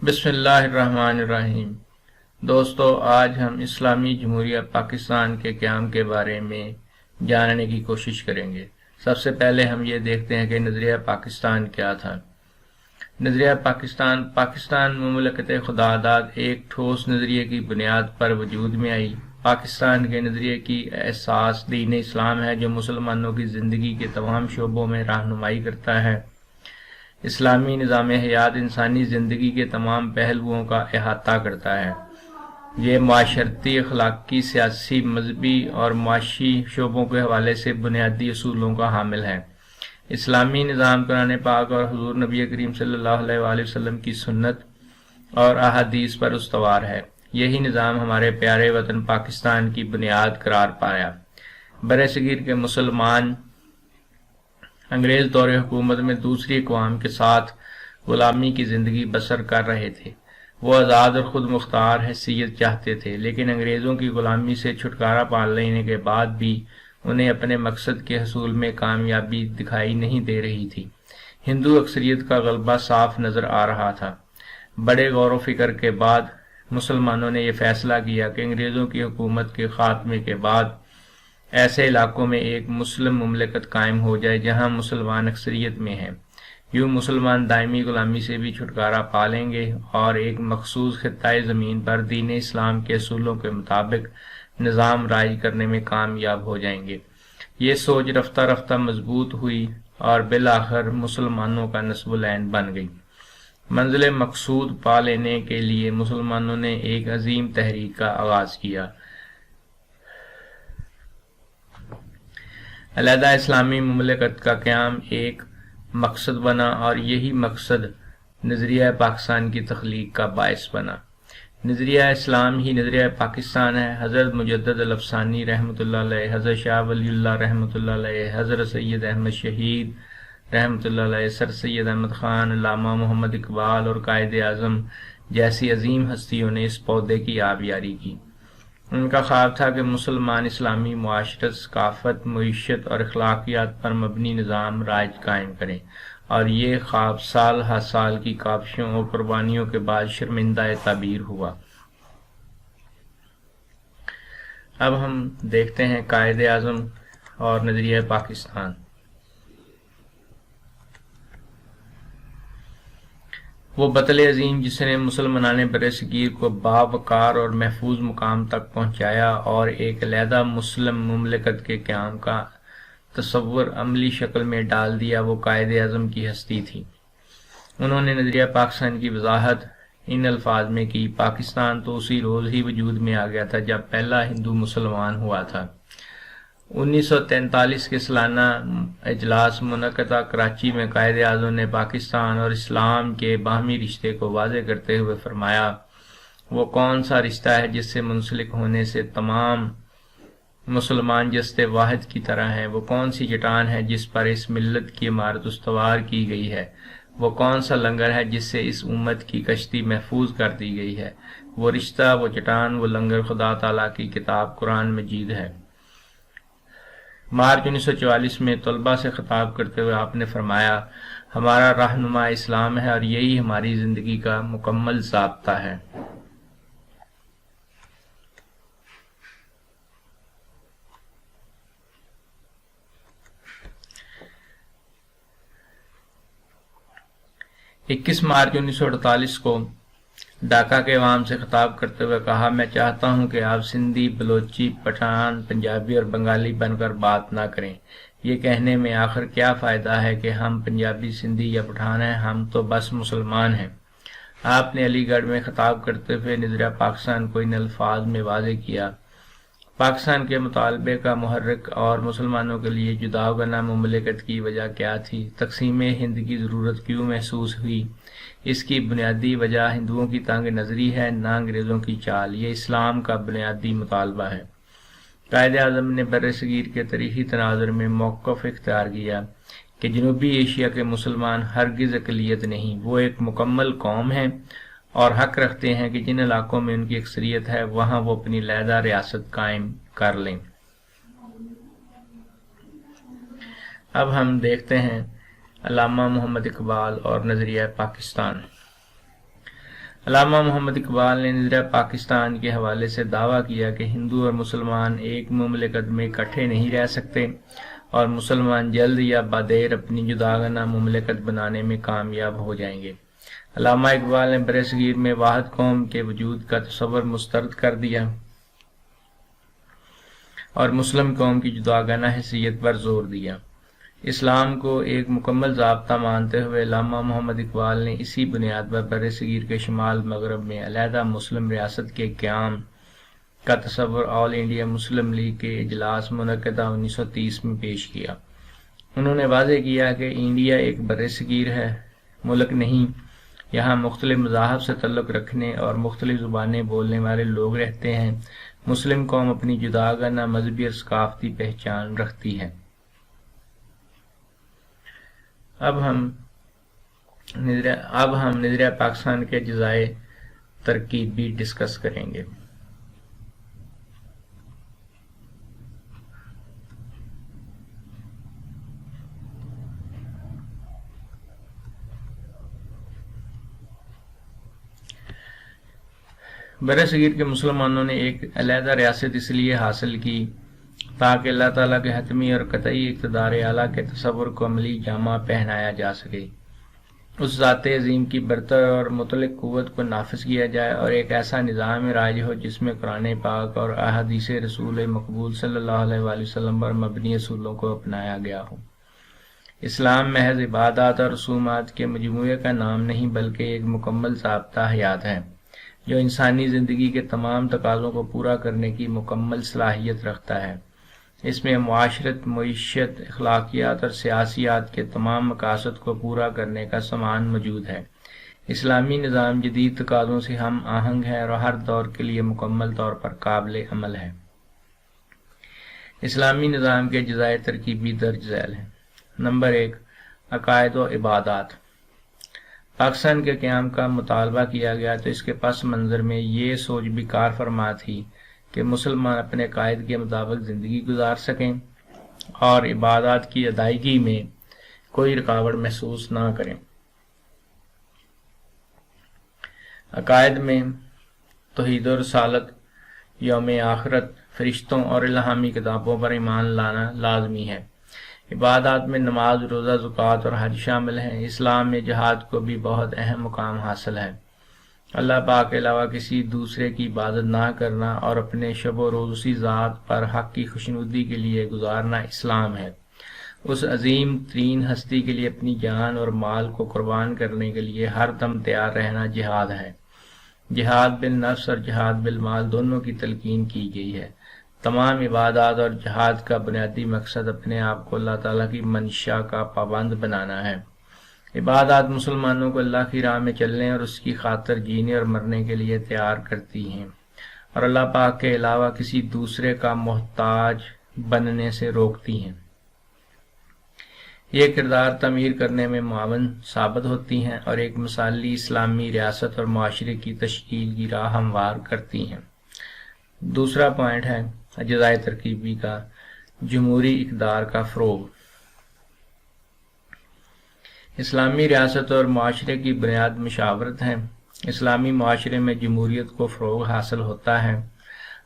بسم اللہ الرحمن الرحیم۔ دوستو، آج ہم اسلامی جمہوریہ پاکستان کے قیام کے بارے میں جاننے کی کوشش کریں گے۔ سب سے پہلے ہم یہ دیکھتے ہیں کہ نظریہ پاکستان کیا تھا۔ نظریہ پاکستان مملکت خداداد ایک ٹھوس نظریے کی بنیاد پر وجود میں آئی۔ پاکستان کے نظریے کی اساس دین اسلام ہے، جو مسلمانوں کی زندگی کے تمام شعبوں میں رہنمائی کرتا ہے۔ اسلامی نظام حیات انسانی زندگی کے تمام پہلوؤں کا احاطہ کرتا ہے۔ یہ معاشرتی، اخلاقی، سیاسی، مذہبی اور معاشی شعبوں کے حوالے سے بنیادی اصولوں کا حامل ہے۔ اسلامی نظام قرآن پاک اور حضور نبی کریم صلی اللہ علیہ وآلہ وسلم کی سنت اور احادیث پر استوار ہے۔ یہی نظام ہمارے پیارے وطن پاکستان کی بنیاد قرار پایا۔ برصغیر کے مسلمان انگریز دور حکومت میں دوسری اقوام کے ساتھ غلامی کی زندگی بسر کر رہے تھے۔ وہ آزاد اور خود مختار حیثیت چاہتے تھے، لیکن انگریزوں کی غلامی سے چھٹکارا پا لینے کے بعد بھی انہیں اپنے مقصد کے حصول میں کامیابی دکھائی نہیں دے رہی تھی۔ ہندو اکثریت کا غلبہ صاف نظر آ رہا تھا۔ بڑے غور و فکر کے بعد مسلمانوں نے یہ فیصلہ کیا کہ انگریزوں کی حکومت کے خاتمے کے بعد ایسے علاقوں میں ایک مسلم مملکت قائم ہو جائے جہاں مسلمان اکثریت میں ہیں۔ یوں مسلمان دائمی غلامی سے بھی چھٹکارا پا لیں گے اور ایک مخصوص خطۂ زمین پر دین اسلام کے اصولوں کے مطابق نظام رائج کرنے میں کامیاب ہو جائیں گے۔ یہ سوچ رفتہ رفتہ مضبوط ہوئی اور بالآخر مسلمانوں کا نصب العین بن گئی۔ منزل مقصود پا لینے کے لیے مسلمانوں نے ایک عظیم تحریک کا آغاز کیا۔ علیحدہ اسلامی مملکت کا قیام ایک مقصد بنا اور یہی مقصد نظریہ پاکستان کی تخلیق کا باعث بنا۔ نظریہ اسلام ہی نظریہ پاکستان ہے۔ حضرت مجدد الافسانی رحمۃ اللہ علیہ، حضرت شاہ ولی اللہ رحمۃ اللہ علیہ، حضرت سید احمد شہید رحمۃ اللہ علیہ، سر سید احمد خان، علامہ محمد اقبال اور قائد اعظم جیسی عظیم ہستیوں نے اس پودے کی آبیاری کی۔ ان کا خواب تھا کہ مسلمان اسلامی معاشرت، ثقافت، معیشت اور اخلاقیات پر مبنی نظام رائج قائم کریں، اور یہ خواب سال ہر سال کی کاوشوں اور قربانیوں کے بعد شرمندہ تعبیر ہوا۔ اب ہم دیکھتے ہیں قائد اعظم اور نظریہ پاکستان۔ وہ بطل عظیم جس نے مسلمانان برصغیر کو باوقار اور محفوظ مقام تک پہنچایا اور ایک علیحدہ مسلم مملکت کے قیام کا تصور عملی شکل میں ڈال دیا، وہ قائد اعظم کی ہستی تھی۔ انہوں نے نظریہ پاکستان کی وضاحت ان الفاظ میں کی: پاکستان تو اسی روز ہی وجود میں آ گیا تھا جب پہلا ہندو مسلمان ہوا تھا۔ 1943 کے سالانہ اجلاس منعقدہ کراچی میں قائد اعظم نے پاکستان اور اسلام کے باہمی رشتے کو واضح کرتے ہوئے فرمایا: وہ کون سا رشتہ ہے جس سے منسلک ہونے سے تمام مسلمان جسد واحد کی طرح ہیں؟ وہ کون سی چٹان ہے جس پر اس ملت کی عمارت استوار کی گئی ہے؟ وہ کون سا لنگر ہے جس سے اس امت کی کشتی محفوظ کر دی گئی ہے؟ وہ رشتہ، وہ چٹان، وہ لنگر خدا تعالیٰ کی کتاب قرآن مجید ہے۔ مارچ 1944 میں طلباء سے خطاب کرتے ہوئے آپ نے فرمایا: ہمارا رہنما اسلام ہے اور یہی ہماری زندگی کا مکمل ضابطہ ہے۔ اکیس مارچ 1948 کو ڈھاکہ کے عوام سے خطاب کرتے ہوئے کہا: میں چاہتا ہوں کہ آپ سندھی، بلوچی، پٹھان، پنجابی اور بنگالی بن کر بات نہ کریں۔ یہ کہنے میں آخر کیا فائدہ ہے کہ ہم پنجابی، سندھی یا پٹھان ہیں؟ ہم تو بس مسلمان ہیں۔ آپ نے علی گڑھ میں خطاب کرتے ہوئے نظریہ پاکستان کو ان الفاظ میں واضح کیا: پاکستان کے مطالبے کا محرک اور مسلمانوں کے لیے جدا ہونا مملکت کی وجہ کیا تھی؟ تقسیم ہند کی ضرورت کیوں محسوس ہوئی؟ اس کی بنیادی وجہ ہندوؤں کی تنگ نظری ہے، نہ انگریزوں کی چال۔ یہ اسلام کا بنیادی مطالبہ ہے۔ قائد اعظم نے برصغیر کے تاریخی تناظر میں موقف اختیار کیا کہ جنوبی ایشیا کے مسلمان ہرگز اقلیت نہیں، وہ ایک مکمل قوم ہیں اور حق رکھتے ہیں کہ جن علاقوں میں ان کی اکثریت ہے وہاں وہ اپنی علیحدہ ریاست قائم کر لیں۔ اب ہم دیکھتے ہیں علامہ محمد اقبال اور نظریہ پاکستان۔ علامہ محمد اقبال نے نظریہ پاکستان کے حوالے سے دعویٰ کیا کہ ہندو اور مسلمان ایک مملکت میں اکٹھے نہیں رہ سکتے اور مسلمان جلد یا بعدیر اپنی جداگانہ مملکت بنانے میں کامیاب ہو جائیں گے۔ علامہ اقبال نے برصغیر میں واحد قوم کے وجود کا تصور مسترد کر دیا اور مسلم قوم کی جداگانہ حیثیت پر زور دیا۔ اسلام کو ایک مکمل ضابطہ مانتے ہوئے علامہ محمد اقبال نے اسی بنیاد پر برصغیر کے شمال مغرب میں علیحدہ مسلم ریاست کے قیام کا تصور آل انڈیا مسلم لیگ کے اجلاس منعقدہ 1930 میں پیش کیا۔ انہوں نے واضح کیا کہ انڈیا ایک برصغیر ہے، ملک نہیں۔ یہاں مختلف مذاہب سے تعلق رکھنے اور مختلف زبانیں بولنے والے لوگ رہتے ہیں۔ مسلم قوم اپنی جداگانہ مذہبی اور ثقافتی پہچان رکھتی ہے۔ اب ہم نظریہ پاکستان کے اجزائے ترکیب بھی ڈسکس کریں گے۔ برصغیر کے مسلمانوں نے ایک علیحدہ ریاست اس لیے حاصل کی تاکہ اللہ تعالیٰ کے حتمی اور قطعی اقتدار اعلیٰ کے تصور کو عملی جامہ پہنایا جا سکے، اس ذات عظیم کی برتر اور مطلق قوت کو نافذ کیا جائے اور ایک ایسا نظام راج ہو جس میں قرآن پاک اور احادیث رسول مقبول صلی اللہ علیہ وآلہ وسلم پر مبنی اصولوں کو اپنایا گیا ہو۔ اسلام محض عبادات اور رسومات کے مجموعے کا نام نہیں بلکہ ایک مکمل ضابطہ حیات ہے جو انسانی زندگی کے تمام تقاضوں کو پورا کرنے کی مکمل صلاحیت رکھتا ہے۔ اس میں معاشرت، معیشت، اخلاقیات اور سیاسیات کے تمام مقاصد کو پورا کرنے کا سامان موجود ہے۔ اسلامی نظام جدید تقاضوں سے ہم آہنگ ہے اور ہر دور کے لیے مکمل طور پر قابل عمل ہے۔ اسلامی نظام کے اجزائے ترکیبی درج ذیل ہیں۔ نمبر 1، عقائد و عبادات۔ پاکستان کے قیام کا مطالبہ کیا گیا تو اس کے پس منظر میں یہ سوچ بھی کار فرما تھی کہ مسلمان اپنے قائد کے مطابق زندگی گزار سکیں اور عبادات کی ادائیگی میں کوئی رکاوٹ محسوس نہ کریں۔ عقائد میں توحید و رسالت، یوم آخرت، فرشتوں اور الہامی کتابوں پر ایمان لانا لازمی ہے۔ عبادات میں نماز، روزہ، زکوٰۃ اور حج شامل ہیں۔ اسلام میں جہاد کو بھی بہت اہم مقام حاصل ہے۔ اللہ پاک کے علاوہ کسی دوسرے کی عبادت نہ کرنا اور اپنے شب و روز اسی ذات پر حق کی خوشنودی کے لیے گزارنا اسلام ہے۔ اس عظیم ترین ہستی کے لیے اپنی جان اور مال کو قربان کرنے کے لیے ہر دم تیار رہنا جہاد ہے۔ جہاد بالنفس اور جہاد بالمال دونوں کی تلقین کی گئی ہے۔ تمام عبادات اور جہاد کا بنیادی مقصد اپنے آپ کو اللہ تعالیٰ کی منشا کا پابند بنانا ہے۔ عبادات مسلمانوں کو اللہ کی راہ میں چلنے اور اس کی خاطر جینے اور مرنے کے لیے تیار کرتی ہیں اور اللہ پاک کے علاوہ کسی دوسرے کا محتاج بننے سے روکتی ہیں۔ یہ کردار تعمیر کرنے میں معاون ثابت ہوتی ہیں اور ایک مثالی اسلامی ریاست اور معاشرے کی تشکیل کی راہ ہموار کرتی ہیں۔ دوسرا پوائنٹ ہے اجزائے ترکیبی کا جمہوری اقدار کا فروغ۔ اسلامی ریاست اور معاشرے کی بنیاد مشاورت ہے۔ اسلامی معاشرے میں جمہوریت کو فروغ حاصل ہوتا ہے،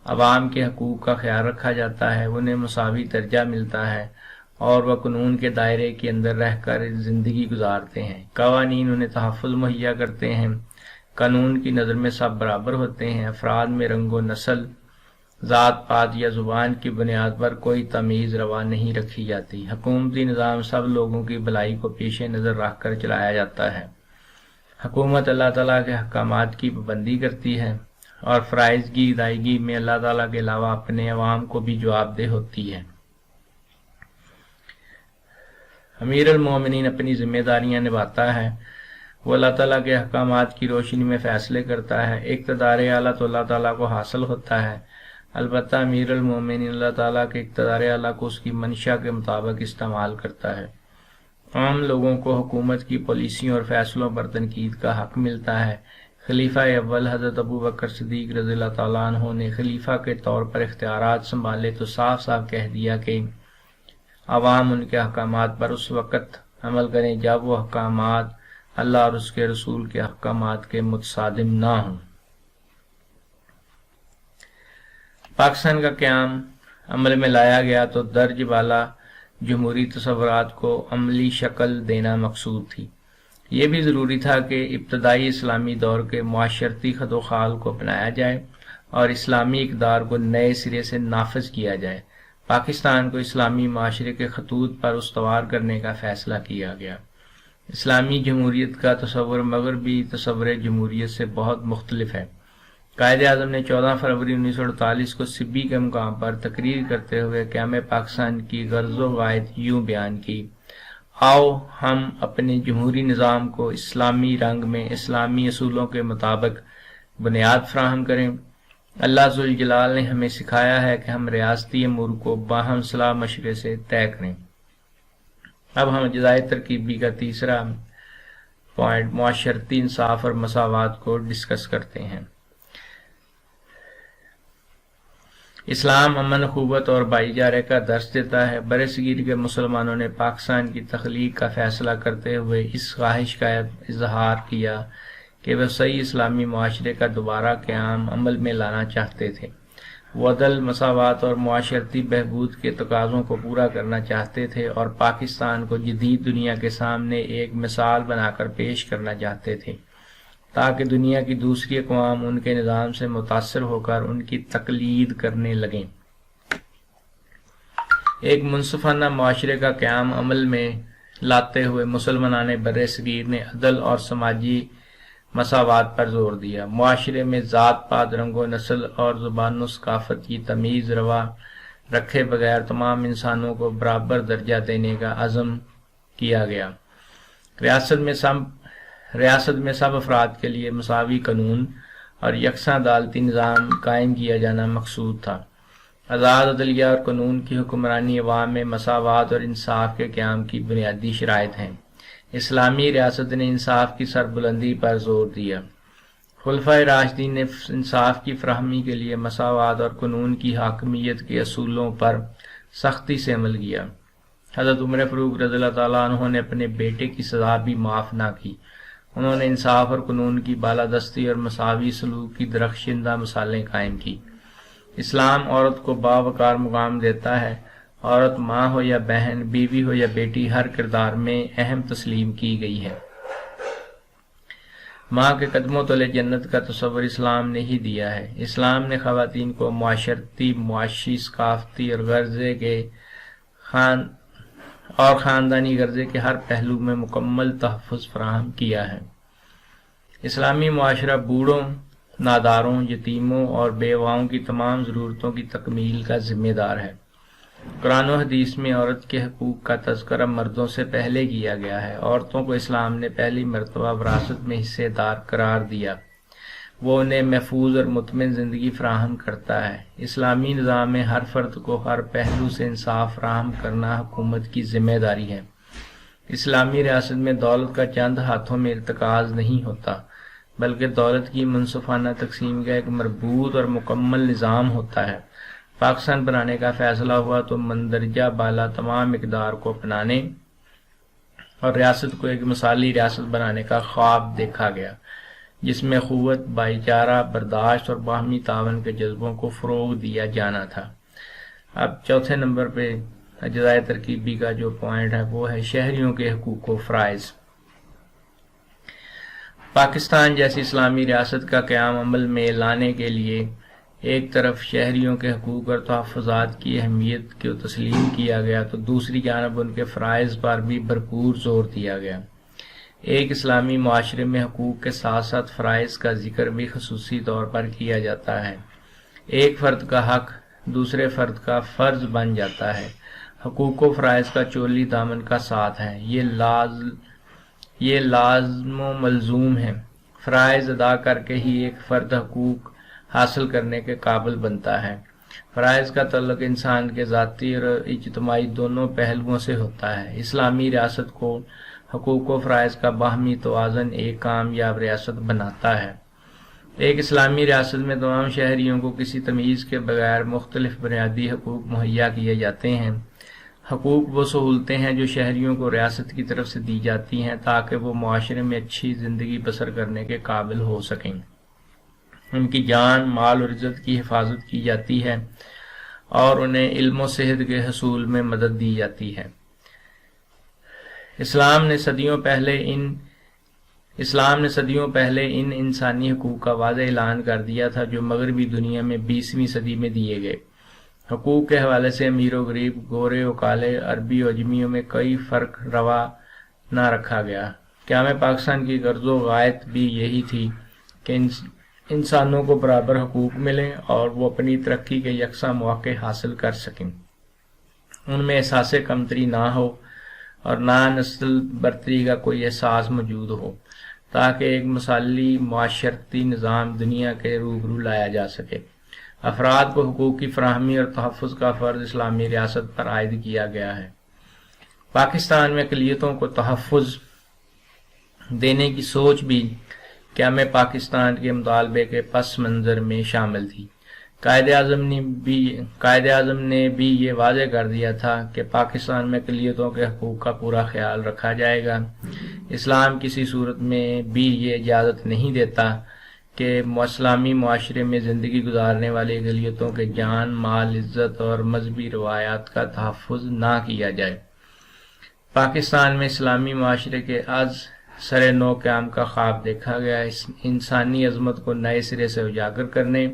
عوام کے حقوق کا خیال رکھا جاتا ہے، انہیں مساوی درجہ ملتا ہے اور وہ قانون کے دائرے کے اندر رہ کر زندگی گزارتے ہیں۔ قوانین انہیں تحفظ مہیا کرتے ہیں۔ قانون کی نظر میں سب برابر ہوتے ہیں۔ افراد میں رنگ و نسل، ذات پات یا زبان کی بنیاد پر کوئی تمیز روا نہیں رکھی جاتی۔ حکومتی نظام سب لوگوں کی بھلائی کو پیش نظر رکھ کر چلایا جاتا ہے۔ حکومت اللہ تعالیٰ کے احکامات کی پابندی کرتی ہے اور فرائض کی ادائیگی میں اللہ تعالیٰ کے علاوہ اپنے عوام کو بھی جواب دہ ہوتی ہے۔ امیر المومنین اپنی ذمہ داریاں نبھاتا ہے، وہ اللہ تعالیٰ کے احکامات کی روشنی میں فیصلے کرتا ہے۔ اقتدار اعلیٰ تو اللہ تعالیٰ کو حاصل ہوتا ہے، البتہ امیر المومنین اللہ تعالیٰ کے اقتدار اعلیٰ کو اس کی منشا کے مطابق استعمال کرتا ہے۔ عام لوگوں کو حکومت کی پالیسیوں اور فیصلوں پر تنقید کا حق ملتا ہے۔ خلیفہ اول حضرت ابو بکر صدیق رضی اللہ تعالیٰ عنہ نے خلیفہ کے طور پر اختیارات سنبھالے تو صاف صاف کہہ دیا کہ عوام ان کے احکامات پر اس وقت عمل کریں جب وہ احکامات اللہ اور اس کے رسول کے احکامات کے متصادم نہ ہوں۔ پاکستان کا قیام عمل میں لایا گیا تو درج بالا جمہوری تصورات کو عملی شکل دینا مقصود تھی۔ یہ بھی ضروری تھا کہ ابتدائی اسلامی دور کے معاشرتی خط و خال کو اپنایا جائے اور اسلامی اقدار کو نئے سرے سے نافذ کیا جائے۔ پاکستان کو اسلامی معاشرے کے خطوط پر استوار کرنے کا فیصلہ کیا گیا۔ اسلامی جمہوریت کا تصور مغربی تصور جمہوریت سے بہت مختلف ہے۔ قائد اعظم نے 14 فروری 1948 کو سبی کے مقام پر تقریر کرتے ہوئے قیام پاکستان کی غرض و غایت یوں بیان کی: آؤ ہم اپنے جمہوری نظام کو اسلامی رنگ میں اسلامی اصولوں کے مطابق بنیاد فراہم کریں۔ اللہ ذوالجلال نے ہمیں سکھایا ہے کہ ہم ریاستی امور کو باہم صلاح مشورے سے طے کریں۔ اب ہم اجزائے ترکیبی کا تیسرا پوائنٹ معاشرتی انصاف اور مساوات کو ڈسکس کرتے ہیں۔ اسلام امن، اخوت اور بھائی چارے کا درس دیتا ہے۔ برصغیر کے مسلمانوں نے پاکستان کی تخلیق کا فیصلہ کرتے ہوئے اس خواہش کا اظہار کیا کہ وہ صحیح اسلامی معاشرے کا دوبارہ قیام عمل میں لانا چاہتے تھے۔ وہ عدل، مساوات اور معاشرتی بہبود کے تقاضوں کو پورا کرنا چاہتے تھے اور پاکستان کو جدید دنیا کے سامنے ایک مثال بنا کر پیش کرنا چاہتے تھے تاکہ دنیا کی دوسری اقوام ان کے نظام سے متاثر ہو کر ان کی تقلید کرنے لگیں۔ ایک منصفانہ معاشرے کا قیام عمل میں لاتے ہوئے مسلمانان برصغیر نے عدل اور سماجی مساوات پر زور دیا۔ معاشرے میں ذات پات، رنگ و نسل اور زبان و ثقافت کی تمیز روا رکھے بغیر تمام انسانوں کو برابر درجہ دینے کا عزم کیا گیا۔ ریاست میں سب افراد کے لیے مساوی قانون اور یکساں عدالتی نظام قائم کیا جانا مقصود تھا۔ آزاد عدلیہ اور قانون کی حکمرانی عوام میں مساوات اور انصاف کے قیام کی بنیادی شرائط ہیں۔ اسلامی ریاست نے انصاف کی سربلندی پر زور دیا۔ خلفائے راشدین نے انصاف کی فراہمی کے لیے مساوات اور قانون کی حاکمیت کے اصولوں پر سختی سے عمل کیا۔ حضرت عمر فاروق رضی اللہ تعالیٰ عنہ نے اپنے بیٹے کی سزا بھی معاف نہ کی۔ انہوں نے انصاف اور قانون کی بالادستی اور مساوی سلوک کی درخشندہ مثالیں قائم کی۔ اسلام عورت کو باوقار مقام دیتا ہے۔ عورت ماں ہو یا بہن، بیوی ہو یا بیٹی، ہر کردار میں اہم تسلیم کی گئی ہے۔ ماں کے قدموں تلے جنت کا تصور اسلام نے ہی دیا ہے۔ اسلام نے خواتین کو معاشرتی، معاشی، ثقافتی اور خاندانی غرضے کے ہر پہلو میں مکمل تحفظ فراہم کیا ہے۔ اسلامی معاشرہ بوڑھوں، ناداروں، یتیموں اور بیواؤں کی تمام ضرورتوں کی تکمیل کا ذمہ دار ہے۔ قرآن و حدیث میں عورت کے حقوق کا تذکرہ مردوں سے پہلے کیا گیا ہے۔ عورتوں کو اسلام نے پہلی مرتبہ وراثت میں حصے دار قرار دیا۔ وہ انہیں محفوظ اور مطمئن زندگی فراہم کرتا ہے۔ اسلامی نظام میں ہر فرد کو ہر پہلو سے انصاف فراہم کرنا حکومت کی ذمہ داری ہے۔ اسلامی ریاست میں دولت کا چند ہاتھوں میں ارتکاز نہیں ہوتا، بلکہ دولت کی منصفانہ تقسیم کا ایک مربوط اور مکمل نظام ہوتا ہے۔ پاکستان بنانے کا فیصلہ ہوا تو مندرجہ بالا تمام اقدار کو اپنانے اور ریاست کو ایک مثالی ریاست بنانے کا خواب دیکھا گیا، جس میں قوت، بھائی چارہ، برداشت اور باہمی تعاون کے جذبوں کو فروغ دیا جانا تھا۔ اب چوتھے نمبر پہ اجزائے ترکیبی کا جو پوائنٹ ہے وہ ہے شہریوں کے حقوق و فرائض۔ پاکستان جیسی اسلامی ریاست کا قیام عمل میں لانے کے لیے ایک طرف شہریوں کے حقوق اور تحفظات کی اہمیت کو تسلیم کیا گیا تو دوسری جانب ان کے فرائض پر بھی بھرپور زور دیا گیا۔ ایک اسلامی معاشرے میں حقوق کے ساتھ ساتھ فرائض کا ذکر بھی خصوصی طور پر کیا جاتا ہے۔ ایک فرد کا حق دوسرے فرد کا فرض بن جاتا ہے۔ حقوق و فرائض کا چولی دامن کا ساتھ ہے، یہ لازم و ملزوم ہے۔ فرائض ادا کر کے ہی ایک فرد حقوق حاصل کرنے کے قابل بنتا ہے۔ فرائض کا تعلق انسان کے ذاتی اور اجتماعی دونوں پہلوؤں سے ہوتا ہے۔ اسلامی ریاست کو حقوق و فرائض کا باہمی توازن ایک کامیاب ریاست بناتا ہے۔ ایک اسلامی ریاست میں تمام شہریوں کو کسی تمیز کے بغیر مختلف بنیادی حقوق مہیا کیے جاتے ہیں۔ حقوق وہ سہولتیں ہیں جو شہریوں کو ریاست کی طرف سے دی جاتی ہیں تاکہ وہ معاشرے میں اچھی زندگی بسر کرنے کے قابل ہو سکیں۔ ان کی جان، مال اور عزت کی حفاظت کی جاتی ہے اور انہیں علم و صحت کے حصول میں مدد دی جاتی ہے۔ اسلام نے صدیوں پہلے ان انسانی حقوق کا واضح اعلان کر دیا تھا جو مغربی دنیا میں 20ویں صدی میں دیے گئے۔ حقوق کے حوالے سے امیر و غریب، گورے و کالے، عربی و اجمیوں میں کوئی فرق روا نہ رکھا گیا۔ قیام پاکستان کی غرض و غایت بھی یہی تھی کہ انسانوں کو برابر حقوق ملیں اور وہ اپنی ترقی کے یکساں مواقع حاصل کر سکیں، ان میں احساس کمتری نہ ہو اور نہ نسل برتری کا کوئی احساس موجود ہو، تاکہ ایک مثالی معاشرتی نظام دنیا کے روبرو لایا جا سکے۔ افراد کو حقوق کی فراہمی اور تحفظ کا فرض اسلامی ریاست پر عائد کیا گیا ہے۔ پاکستان میں اقلیتوں کو تحفظ دینے کی سوچ بھی قیام پاکستان کے مطالبے کے پس منظر میں شامل تھی۔ قائد اعظم نے بھی یہ واضح کر دیا تھا کہ پاکستان میں اقلیتوں کے حقوق کا پورا خیال رکھا جائے گا۔ اسلام کسی صورت میں بھی یہ اجازت نہیں دیتا کہ اسلامی معاشرے میں زندگی گزارنے والی اقلیتوں کے جان، مال، عزت اور مذہبی روایات کا تحفظ نہ کیا جائے۔ پاکستان میں اسلامی معاشرے کے از سر نو قیام کا خواب دیکھا گیا۔ انسانی عظمت کو نئے سرے سے اجاگر کرنے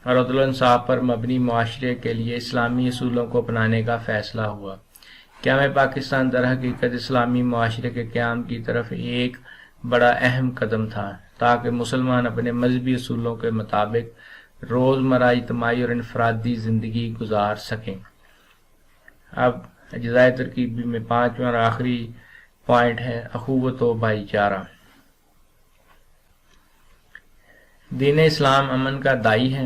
اور عدل و انصاف پر مبنی معاشرے کے لیے اسلامی اصولوں کو اپنانے کا فیصلہ ہوا۔ قیام پاکستان در حقیقت اسلامی معاشرے کے قیام کی طرف ایک بڑا اہم قدم تھا تاکہ مسلمان اپنے مذہبی اصولوں کے مطابق روزمرہ اجتماعی اور انفرادی زندگی گزار سکیں۔ اب اجزائے ترکیبی میں 5واں اور آخری پوائنٹ ہے اخوت و بھائی چارہ۔ دین اسلام امن کا داعی ہے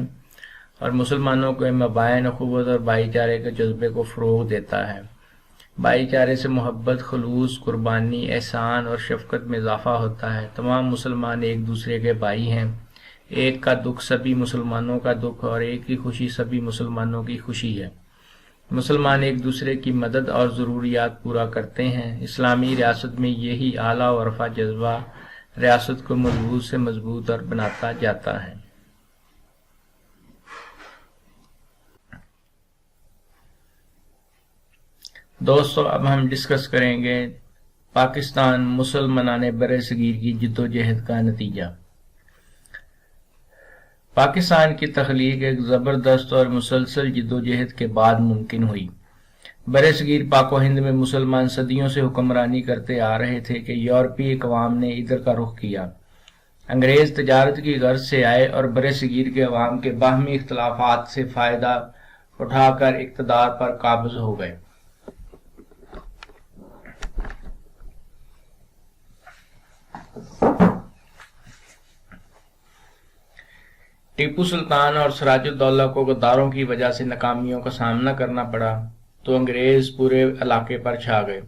اور مسلمانوں کو مابین اخوت اور بھائی چارے کے جذبے کو فروغ دیتا ہے۔ بھائی چارے سے محبت، خلوص، قربانی، احسان اور شفقت میں اضافہ ہوتا ہے۔ تمام مسلمان ایک دوسرے کے بھائی ہیں۔ ایک کا دکھ سبھی مسلمانوں کا دکھ اور ایک کی خوشی سبھی مسلمانوں کی خوشی ہے۔ مسلمان ایک دوسرے کی مدد اور ضروریات پورا کرتے ہیں۔ اسلامی ریاست میں یہی اعلیٰ و رفع جذبہ ریاست کو مضبوط سے مضبوط اور بناتا جاتا ہے۔ دوستو، اب ہم ڈسکس کریں گے پاکستان مسلمانان برصغیر کی جدوجہد کا نتیجہ۔ پاکستان کی تخلیق ایک زبردست اور مسلسل جدوجہد کے بعد ممکن ہوئی۔ برصغیر پاک و ہند میں مسلمان صدیوں سے حکمرانی کرتے آ رہے تھے کہ یورپی اقوام نے ادھر کا رخ کیا۔ انگریز تجارت کی غرض سے آئے اور برصغیر کے عوام کے باہمی اختلافات سے فائدہ اٹھا کر اقتدار پر قابض ہو گئے۔ ٹیپو سلطان اور سراج الدولہ کو غداروں کی وجہ سے ناکامیوں کا سامنا کرنا پڑا تو انگریز پورے علاقے پر چھا گئے۔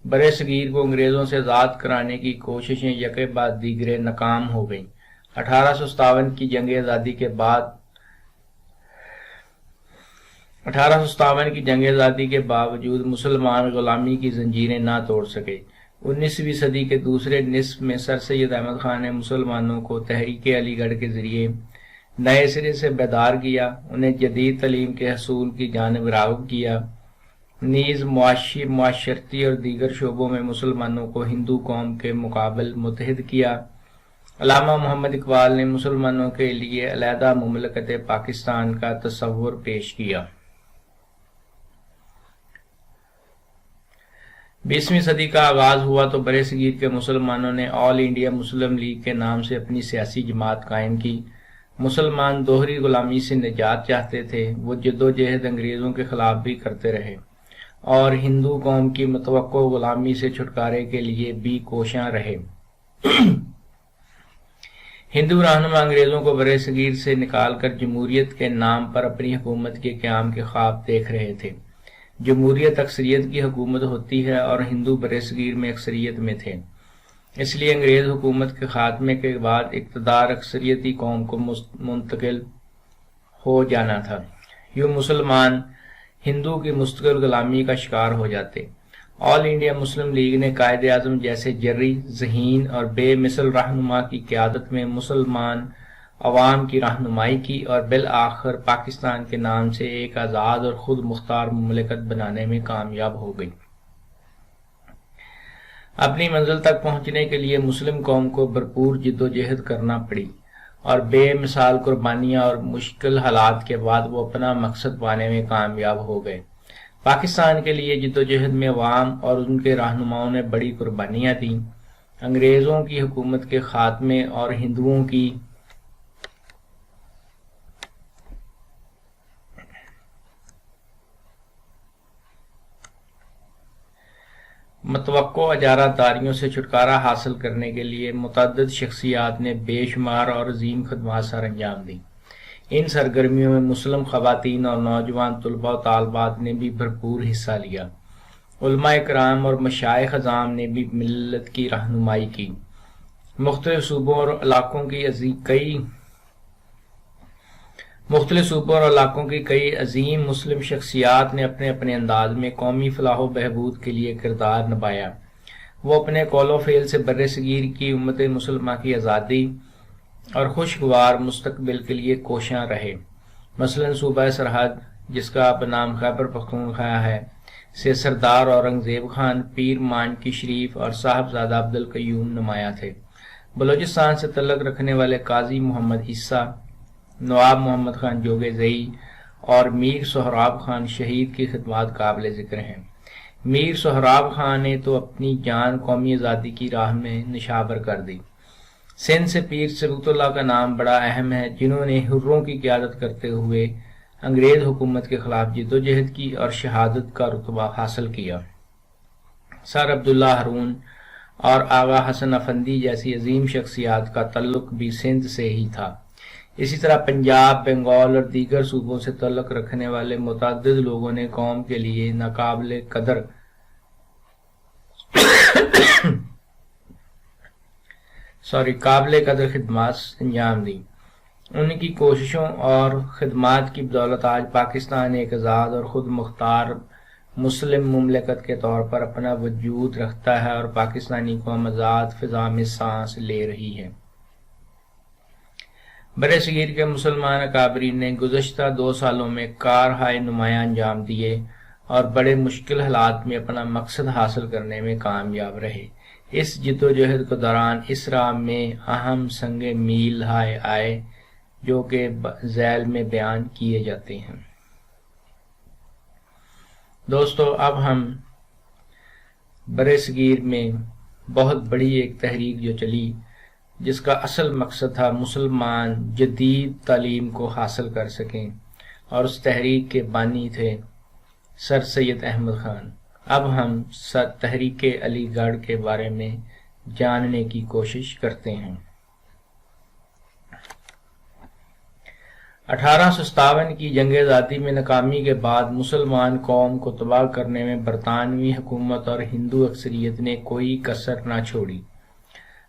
برصغیر کو انگریزوں سے آزاد کرانے کی کوششیں یکے بعد دیگرے ناکام ہو گئیں۔ 1857 کی جنگ آزادی کے باوجود مسلمان غلامی کی زنجیریں نہ توڑ سکے۔ 19ویں صدی کے دوسرے نصف میں سر سید احمد خان نے مسلمانوں کو تحریک علی گڑھ کے ذریعے نئے سرے سے بیدار کیا، انہیں جدید تعلیم کے حصول کی جانب راغب کیا، نیز معاشرتی اور دیگر شعبوں میں مسلمانوں کو ہندو قوم کے مقابل متحد کیا۔ علامہ محمد اقبال نے مسلمانوں کے لیے علیحدہ مملکت پاکستان کا تصور پیش کیا۔ 20ویں صدی کا آغاز ہوا تو برصغیر کے مسلمانوں نے آل انڈیا مسلم لیگ کے نام سے اپنی سیاسی جماعت قائم کی۔ مسلمان دوہری غلامی سے نجات چاہتے تھے۔ وہ جدوجہد انگریزوں کے خلاف بھی کرتے رہے اور ہندو قوم کی متوقع غلامی سے چھٹکارے کے لیے بھی کوشاں رہے۔ ہندو رہنما انگریزوں کو برصغیر سے نکال کر جمہوریت کے نام پر اپنی حکومت کے قیام کے خواب دیکھ رہے تھے۔ جمہوریت اکثریت کی حکومت ہوتی ہے اور ہندو برصغیر میں اکثریت میں تھے، اس لیے انگریز حکومت کے خاتمے کے بعد اقتدار اکثریتی قوم کو منتقل ہو جانا تھا۔ یوں مسلمان ہندو کی مستقل غلامی کا شکار ہو جاتے۔ آل انڈیا مسلم لیگ نے قائد اعظم جیسے جرری، ذہین اور بے مثل رہنما کی قیادت میں مسلمان عوام کی رہنمائی کی اور بالآخر پاکستان کے نام سے ایک آزاد اور خود مختار مملکت بنانے میں کامیاب ہو گئی۔ اپنی منزل تک پہنچنے کے لیے مسلم قوم کو بھرپور جدوجہد کرنا پڑی اور بے مثال قربانیاں اور مشکل حالات کے بعد وہ اپنا مقصد پانے میں کامیاب ہو گئے۔ پاکستان کے لیے جدوجہد میں عوام اور ان کے رہنماؤں نے بڑی قربانیاں دیں۔ انگریزوں کی حکومت کے خاتمے اور ہندوؤں کی متوقع اجارہ داریوں سے چھٹکارا حاصل کرنے کے لیے متعدد شخصیات نے بے شمار اور عظیم خدمات سر انجام دیں۔ ان سرگرمیوں میں مسلم خواتین اور نوجوان طلباء و طالبات نے بھی بھرپور حصہ لیا۔ علماء کرام اور مشائخ اعظام نے بھی ملت کی رہنمائی کی۔ مختلف صوبوں اور علاقوں کی کئی عظیم مسلم شخصیات نے اپنے اپنے انداز میں قومی فلاح و بہبود کے لیے کردار نبھایا۔ وہ اپنے قول و فعل سے بر صغیر کی امت مسلمہ کی آزادی اور خوشگوار مستقبل کے لیے کوشاں رہے۔ مثلاً صوبہ سرحد، جس کا اب نام خیبر پختونخوا ہے، سے سردار اورنگزیب خان، پیر مانکی شریف اور صاحبزادہ عبدالقیوم نمایاں تھے۔ بلوچستان سے تعلق رکھنے والے قاضی محمد عیسیٰ، نواب محمد خان جوگے اور میر سہراب خان شہید کی خدمات قابل ذکر ہیں۔ میر سہراب خان نے تو اپنی جان قومی آزادی کی راہ میں نشاور کر دی۔ سندھ سے پیر ثبوت اللہ کا نام بڑا اہم ہے، جنہوں نے حروں کی قیادت کرتے ہوئے انگریز حکومت کے خلاف جدوجہد کی اور شہادت کا رتبہ حاصل کیا۔ سر عبداللہ ہارون اور آغا حسن افندی جیسی عظیم شخصیات کا تعلق بھی سندھ سے ہی تھا۔ اسی طرح پنجاب، بنگال اور دیگر صوبوں سے تعلق رکھنے والے متعدد لوگوں نے قوم کے لیے ناقابل قدر خدمات انجام دی۔ ان کی کوششوں اور خدمات کی بدولت آج پاکستان ایک آزاد اور خود مختار مسلم مملکت کے طور پر اپنا وجود رکھتا ہے اور پاکستانی قوم آزاد فضا میں سانس لے رہی ہے۔ برصغیر کے مسلمان اکابرین نے گزشتہ 2 سالوں میں کارہائے نمایاں انجام دیے اور بڑے مشکل حالات میں اپنا مقصد حاصل کرنے میں کامیاب رہے۔ اس جدوجہد کے دوران اس راہ میں اہم سنگ میل آئے جو کہ ذیل میں بیان کیے جاتے ہیں۔ دوستو، اب ہم برصغیر میں بہت بڑی ایک تحریک جو چلی، جس کا اصل مقصد تھا مسلمان جدید تعلیم کو حاصل کر سکیں، اور اس تحریک کے بانی تھے سر سید احمد خان۔ اب ہم تحریک علی گڑھ کے بارے میں جاننے کی کوشش کرتے ہیں۔ 1857 کی جنگ آزادی میں ناکامی کے بعد مسلمان قوم کو تباہ کرنے میں برطانوی حکومت اور ہندو اکثریت نے کوئی کسر نہ چھوڑی۔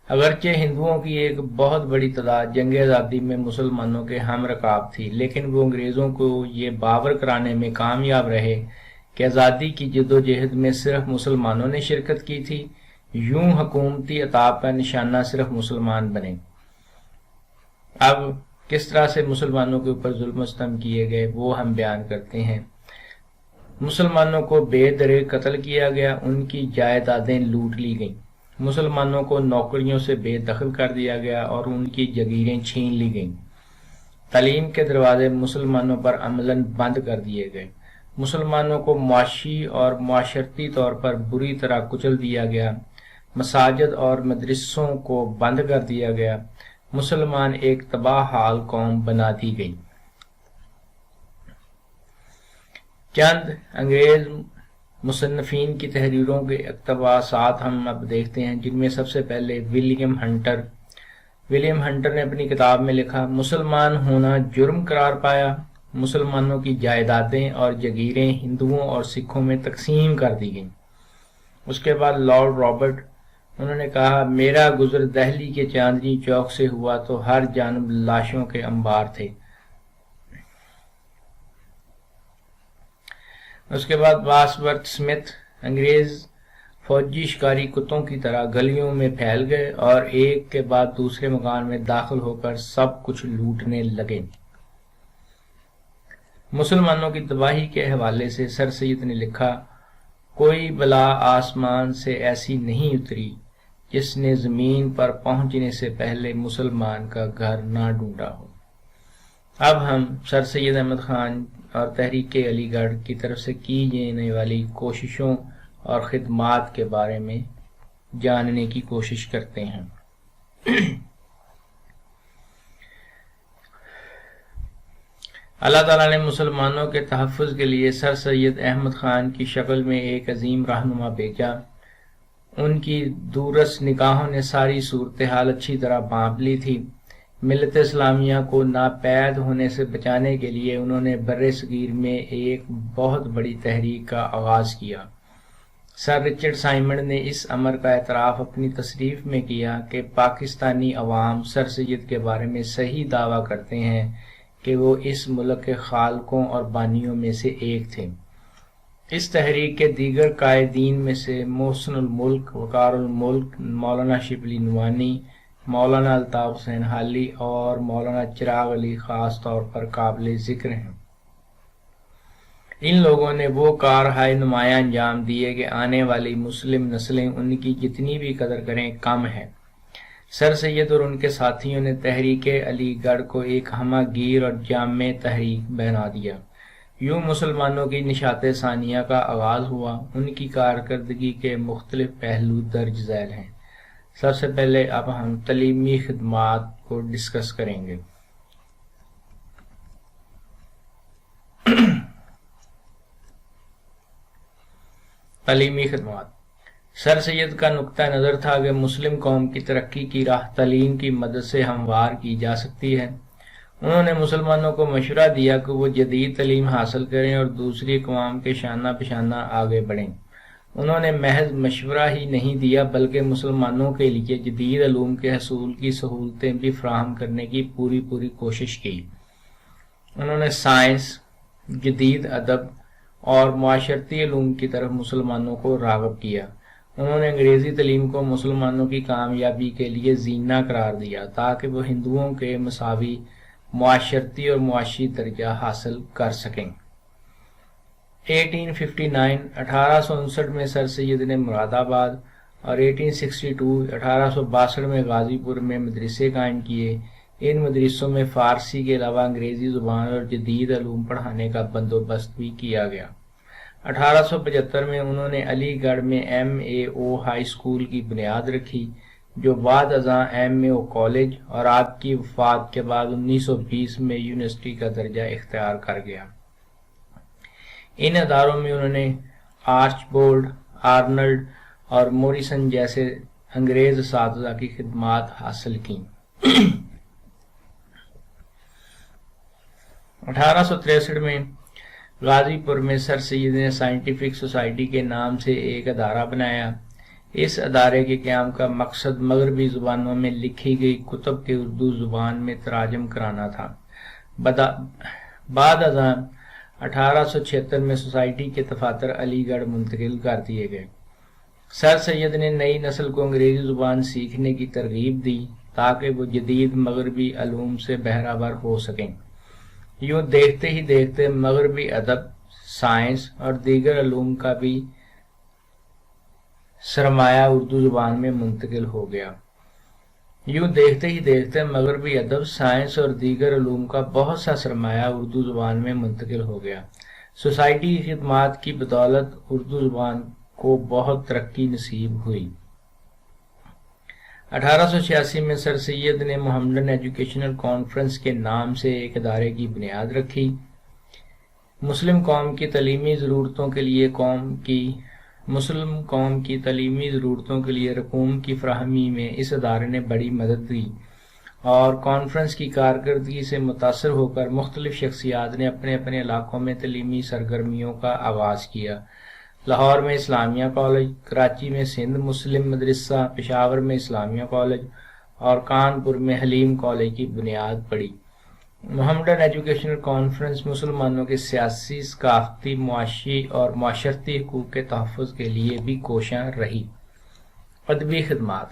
اگرچہ ہندوؤں کی ایک بہت بڑی تعداد جنگ آزادی میں مسلمانوں کے ہم رکاب تھی، لیکن وہ انگریزوں کو یہ باور کرانے میں کامیاب رہے کہ آزادی کی جدوجہد میں صرف مسلمانوں نے شرکت کی تھی۔ یوں حکومتی عطاب کا نشانہ صرف مسلمان بنے۔ اب کس طرح سے مسلمانوں کے اوپر ظلم و ستم کیے گئے وہ ہم بیان کرتے ہیں۔ مسلمانوں کو بے درے قتل کیا گیا، ان کی جائیدادیں لوٹ لی گئیں۔ مسلمانوں کو نوکریوں سے بے دخل کر دیا گیا اور ان کی جگیریں چھین لی گئیں۔ تعلیم کے دروازے مسلمانوں پر عملاً بند کر دیے گئے۔ مسلمانوں کو معاشی اور معاشرتی طور پر بری طرح کچل دیا گیا۔ مساجد اور مدرسوں کو بند کر دیا گیا۔ مسلمان ایک تباہ حال قوم بنا دی گئی۔ چند انگریز مصنفین کی تحریروں کے اقتباسات ہم اب دیکھتے ہیں، جن میں سب سے پہلے ولیم ہنٹر نے اپنی کتاب میں لکھا، مسلمان ہونا جرم قرار پایا۔ مسلمانوں کی جائیدادیں اور جگیریں ہندوؤں اور سکھوں میں تقسیم کر دی گئیں۔ اس کے بعد لارڈ رابرٹ، انہوں نے کہا، میرا گزر دہلی کے چاندنی چوک سے ہوا تو ہر جانب لاشوں کے انبار تھے۔ اس کے بعد واسورتھ اسمتھ انگریز فوجی شکاری کتوں کی طرح گلیوں میں پھیل گئے اور ایک کے بعد دوسرے مکان میں داخل ہو کر سب کچھ لوٹنے لگے۔ مسلمانوں کی تباہی کے حوالے سے سر سید نے لکھا، کوئی بلا آسمان سے ایسی نہیں اتری جس نے زمین پر پہنچنے سے پہلے مسلمان کا گھر نہ ڈھونڈا ہو۔ اب ہم سر سید احمد خان اور تحریک علی گڑھ کی طرف سے کی جانے والی کوششوں اور خدمات کے بارے میں جاننے کی کوشش کرتے ہیں۔ اللہ تعالیٰ نے مسلمانوں کے تحفظ کے لیے سر سید احمد خان کی شکل میں ایک عظیم رہنما بھیجا۔ ان کی دورس نگاہوں نے ساری صورتحال اچھی طرح بھانپ لی تھی۔ ملت اسلامیہ کو ناپید ہونے سے بچانے کے لیے انہوں نے بر صغیر میں ایک بہت بڑی تحریک کا آغاز کیا۔ سر رچرڈ سائمنڈ نے اس امر کا اعتراف اپنی تصریف میں کیا کہ پاکستانی عوام سر سید کے بارے میں صحیح دعویٰ کرتے ہیں کہ وہ اس ملک کے خالقوں اور بانیوں میں سے ایک تھے۔ اس تحریک کے دیگر قائدین میں سے محسن الملک، وقار الملک، مولانا شبلی نوانی، مولانا الطاف حسین حالی اور مولانا چراغ علی خاص طور پر قابل ذکر ہیں۔ ان لوگوں نے وہ کارہائے نمایاں انجام دیے کہ آنے والی مسلم نسلیں ان کی جتنی بھی قدر کریں کم ہے۔ سر سید اور ان کے ساتھیوں نے تحریک علی گڑھ کو ایک ہمہ گیر اور جامع تحریک بنا دیا۔ یوں مسلمانوں کی نشاط ثانیہ کا آغاز ہوا۔ ان کی کارکردگی کے مختلف پہلو درج ذیل ہیں۔ سب سے پہلے اب ہم تعلیمی خدمات کو ڈسکس کریں گے۔ تعلیمی خدمات۔ سر سید کا نقطہ نظر تھا کہ مسلم قوم کی ترقی کی راہ تعلیم کی مدد سے ہموار کی جا سکتی ہے۔ انہوں نے مسلمانوں کو مشورہ دیا کہ وہ جدید تعلیم حاصل کریں اور دوسری اقوام کے شانہ بشانہ آگے بڑھیں۔ انہوں نے محض مشورہ ہی نہیں دیا بلکہ مسلمانوں کے لیے جدید علوم کے حصول کی سہولتیں بھی فراہم کرنے کی پوری کوشش کی۔ انہوں نے سائنس، جدید ادب اور معاشرتی علوم کی طرف مسلمانوں کو راغب کیا۔ انہوں نے انگریزی تعلیم کو مسلمانوں کی کامیابی کے لیے زینہ قرار دیا تاکہ وہ ہندوؤں کے مساوی معاشرتی اور معاشی درجہ حاصل کر سکیں۔ 1859 میں سر سید نے مراد آباد اور 1862 میں غازی پور میں مدرسے قائم کیے۔ ان مدرسوں میں فارسی کے علاوہ انگریزی زبان اور جدید علوم پڑھانے کا بندوبست بھی کیا گیا۔ 1875 میں انہوں نے علی گڑھ میں MAO ہائی اسکول کی بنیاد رکھی جو بعد ازاں MAO کالج اور آپ کی وفات کے بعد 1920 میں یونیورسٹی کا درجہ اختیار کر گیا۔ ان اداروں میں انہوں نے آرچ بولڈ، آرنلڈ اور موریسن جیسے انگریز اساتذہ کی خدمات حاصل کیں۔ 1863 میں غازی پور میں سر سید نے سائنٹیفک سوسائٹی کے نام سے ایک ادارہ بنایا۔ اس ادارے کے قیام کا مقصد مغربی زبانوں میں لکھی گئی کتب کے اردو زبان میں تراجم کرانا تھا۔ بعد ازاں 1876 میں سوسائٹی کے دفاتر علی گڑھ منتقل کر دیے گئے۔ سر سید نے نئی نسل کو انگریزی زبان سیکھنے کی ترغیب دی تاکہ وہ جدید مغربی علوم سے بہرہ ہو سکیں۔ یوں دیکھتے ہی دیکھتے مغربی ادب، سائنس اور دیگر علوم کا بھی سرمایہ اردو زبان میں منتقل ہو گیا۔ یوں دیکھتے ہی دیکھتے مغربی ادب، سائنس اور دیگر علوم کا بہت سا سرمایہ اردو زبان میں منتقل ہو گیا۔ سوسائٹی کی خدمات کی بدولت اردو زبان کو بہت ترقی نصیب ہوئی۔ 1886 میں سر سید نے محمدن ایجوکیشنل کانفرنس کے نام سے ایک ادارے کی بنیاد رکھی۔ مسلم قوم کی تعلیمی ضرورتوں کے لیے رقوم کی فراہمی میں اس ادارے نے بڑی مدد دی اور کانفرنس کی کارکردگی سے متاثر ہو کر مختلف شخصیات نے اپنے اپنے علاقوں میں تعلیمی سرگرمیوں کا آغاز کیا۔ لاہور میں اسلامیہ کالج، کراچی میں سندھ مسلم مدرسہ، پشاور میں اسلامیہ کالج اور کانپور میں حلیم کالج کی بنیاد پڑی۔ محمدن ایجوکیشنل کانفرنس مسلمانوں کے سیاسی، ثقافتی، معاشی اور معاشرتی حقوق کے تحفظ کے لیے بھی کوشاں رہی۔ ادبی خدمات۔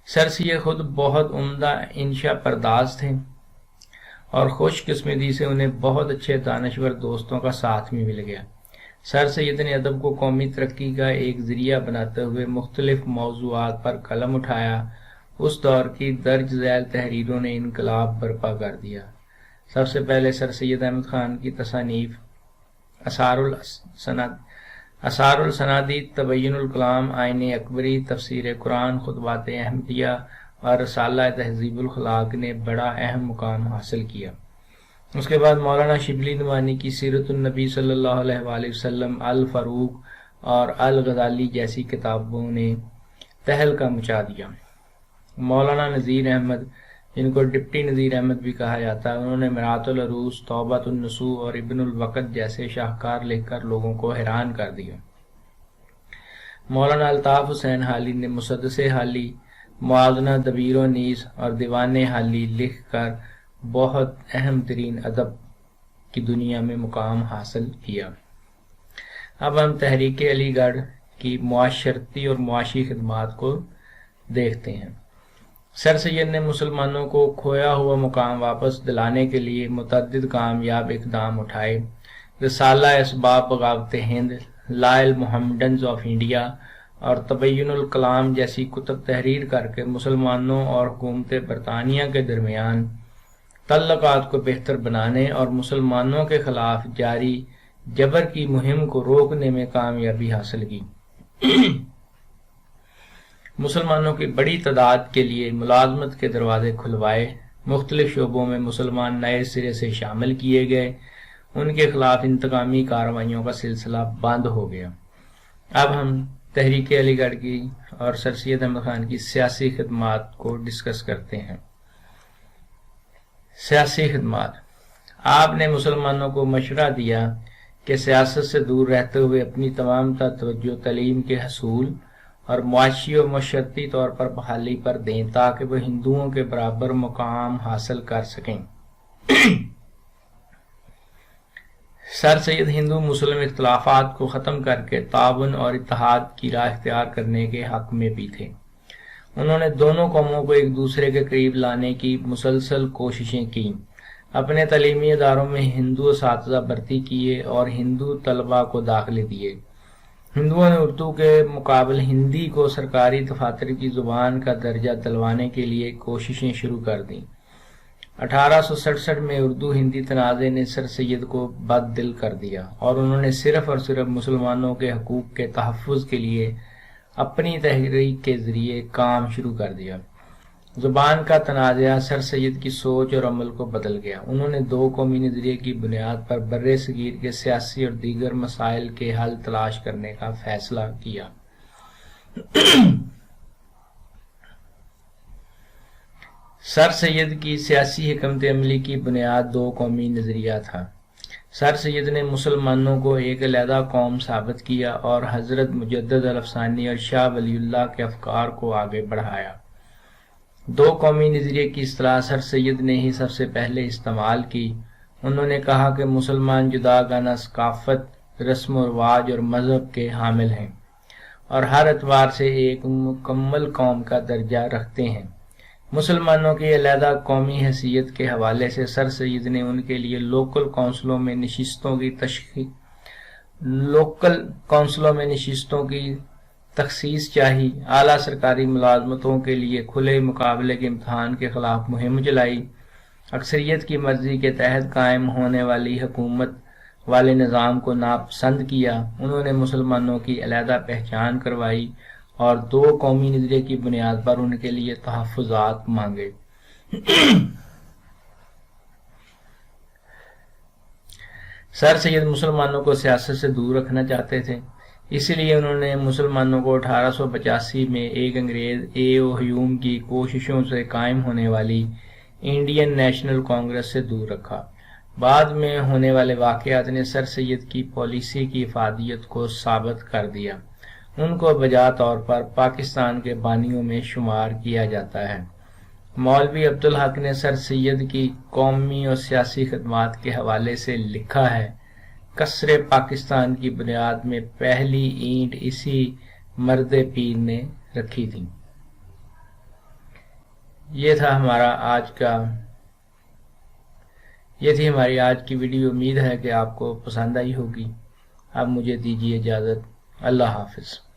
سر سید خود بہت عمدہ انشا پرداز تھے اور خوش قسمتی سے انہیں بہت اچھے دانشور دوستوں کا ساتھ بھی مل گیا۔ سر سید نے ادب کو قومی ترقی کا ایک ذریعہ بناتے ہوئے مختلف موضوعات پر قلم اٹھایا۔ اس دور کی درج ذیل تحریروں نے انقلاب برپا کر دیا۔ سب سے پہلے سر سید احمد خان کی تصانیف اثار السنادی، تبین الکلام، آئین اکبری، تفسیر قرآن، خطبات احمدیہ اور رسالہ تہذیب الاخلاق نے بڑا اہم مقام حاصل کیا۔ اس کے بعد مولانا شبلی نعمانی کی سیرت النبی صلی اللہ علیہ وآلہ وسلم، الفاروق اور الغزالی جیسی کتابوں نے تہلکہ مچا دیا۔ مولانا نذیر احمد، جن کو ڈپٹی نذیر احمد بھی کہا جاتا ہے، انہوں نے مرات العروس، توبۃ النصوح اور ابن الوقت جیسے شاہکار لکھ کر لوگوں کو حیران کر دیا۔ مولانا الطاف حسین حالی نے مسدس حالی، موازنہ دبیر و نیس اور دیوان حالی لکھ کر بہت اہم ترین ادب کی دنیا میں مقام حاصل کیا۔ اب ہم تحریک علی گڑھ کی معاشرتی اور معاشی خدمات کو دیکھتے ہیں۔ سر سید نے مسلمانوں کو کھویا ہوا مقام واپس دلانے کے لیے متعدد کامیاب اقدام اٹھائے۔ رسالہ اسباب بغاوت ہند، لائل محمڈنز آف انڈیا اور تبین الکلام جیسی کتب تحریر کر کے مسلمانوں اور حکومت برطانیہ کے درمیان تعلقات کو بہتر بنانے اور مسلمانوں کے خلاف جاری جبر کی مہم کو روکنے میں کامیابی حاصل کی۔ مسلمانوں کی بڑی تعداد کے لیے ملازمت کے دروازے کھلوائے، مختلف شعبوں میں مسلمان نئے سرے سے شامل کیے گئے، ان کے خلاف انتقامی کارروائیوں کا سلسلہ بند ہو گیا۔ اب ہم تحریک علی گڑھ کی اور سر سید احمد خان کی سیاسی خدمات کو ڈسکس کرتے ہیں۔ سیاسی خدمات۔ آپ نے مسلمانوں کو مشورہ دیا کہ سیاست سے دور رہتے ہوئے اپنی تمام توجہ تعلیم کے حصول اور معاشی و معاشرتی طور پر بحالی پر دیں تاکہ وہ ہندوؤں کے برابر مقام حاصل کر سکیں۔ سر سید ہندو مسلم اختلافات کو ختم کر کے تعاون اور اتحاد کی راہ اختیار کرنے کے حق میں بھی تھے۔ انہوں نے دونوں قوموں کو ایک دوسرے کے قریب لانے کی مسلسل کوششیں کی، اپنے تعلیمی اداروں میں ہندو اساتذہ بھرتی کیے اور ہندو طلباء کو داخلے دیے۔ ہندوؤں نے اردو کے مقابل ہندی کو سرکاری دفاتر کی زبان کا درجہ دلوانے کے لیے کوششیں شروع کر دیں۔ 1867 میں اردو ہندی تنازع نے سر سید کو بد دل کر دیا اور انہوں نے صرف اور صرف مسلمانوں کے حقوق کے تحفظ کے لیے اپنی تحریک کے ذریعے کام شروع کر دیا۔ زبان کا تنازع سر سید کی سوچ اور عمل کو بدل گیا۔ انہوں نے دو قومی نظریے کی بنیاد پر بر صغیر کے سیاسی اور دیگر مسائل کے حل تلاش کرنے کا فیصلہ کیا۔ سر سید کی سیاسی حکمت عملی کی بنیاد دو قومی نظریہ تھا۔ سر سید نے مسلمانوں کو ایک علیحدہ قوم ثابت کیا اور حضرت مجدد الافسانی اور شاہ ولی اللہ کے افکار کو آگے بڑھایا۔ دو قومی نظریے کی اصطلاح سر سید نے ہی سب سے پہلے استعمال کی۔ انہوں نے کہا کہ مسلمان جداگانہ ثقافت، رسم و رواج اور مذہب کے حامل ہیں اور ہر اعتبار سے ایک مکمل قوم کا درجہ رکھتے ہیں۔ مسلمانوں کی علیحدہ قومی حیثیت کے حوالے سے سر سید نے ان کے لیے لوکل کونسلوں میں نشستوں کی تخصیص چاہی، اعلیٰ سرکاری ملازمتوں کے لیے کھلے مقابلے کے امتحان کے خلاف مہم چلائی، اکثریت کی مرضی کے تحت قائم ہونے والی حکومت والے نظام کو ناپسند کیا۔ انہوں نے مسلمانوں کی علیحدہ پہچان کروائی اور دو قومی نظریے کی بنیاد پر ان کے لیے تحفظات مانگے۔ سر سید مسلمانوں کو سیاست سے دور رکھنا چاہتے تھے، اسی لیے انہوں نے مسلمانوں کو 1885 میں ایک انگریز اے او ہیوم کی کوششوں سے قائم ہونے والی انڈین نیشنل کانگریس سے دور رکھا۔ بعد میں ہونے والے واقعات نے سر سید کی پالیسی کی افادیت کو ثابت کر دیا۔ ان کو بجا طور پر پاکستان کے بانیوں میں شمار کیا جاتا ہے۔ مولوی عبدالحق نے سر سید کی قومی اور سیاسی خدمات کے حوالے سے لکھا ہے، قصر پاکستان کی بنیاد میں پہلی اینٹ اسی مرد پیر نے رکھی تھی۔ یہ تھی ہماری آج کی ویڈیو۔ امید ہے کہ آپ کو پسند آئی ہوگی۔ اب مجھے دیجیے اجازت۔ اللہ حافظ۔